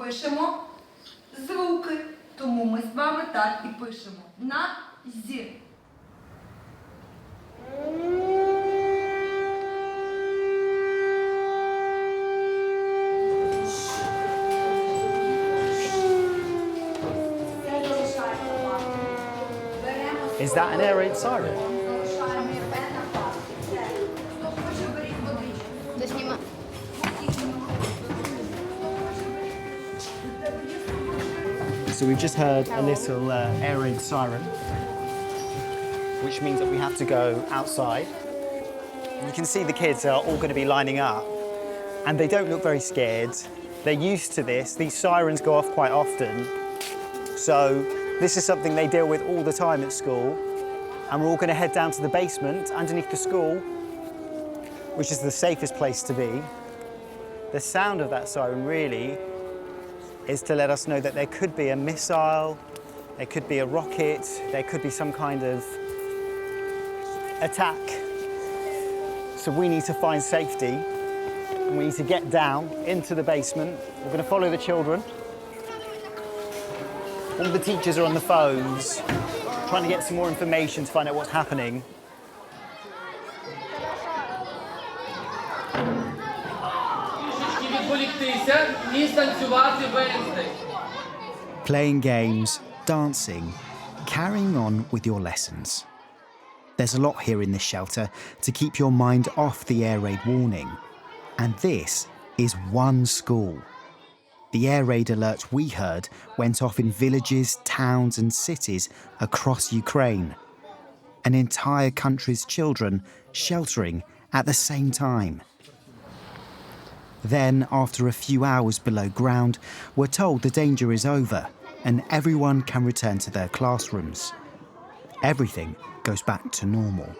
пишемо звуки, тому ми з вами так і пишемо. На зі. Is that an air raid siren? So we've just heard a little air raid siren, which means that we have to go outside. You can see the kids are all going to be lining up, and they don't look very scared. They're used to this. These sirens go off quite often. So this is something they deal with all the time at school. And we're all going to head down to the basement underneath the school, which is the safest place to be. The sound of that siren really is to let us know that there could be a missile, there could be a rocket, there could be some kind of attack. So we need to find safety, and we need to get down into the basement. We're going to follow the children. All the teachers are on the phones, trying to get some more information to find out what's happening. Playing games, dancing, carrying on with your lessons. There's a lot here in this shelter to keep your mind off the air raid warning. And this is one school. The air raid alert we heard went off in villages, towns and cities across Ukraine. An entire country's children sheltering at the same time. Then, after a few hours below ground, we're told the danger is over and everyone can return to their classrooms. Everything goes back to normal.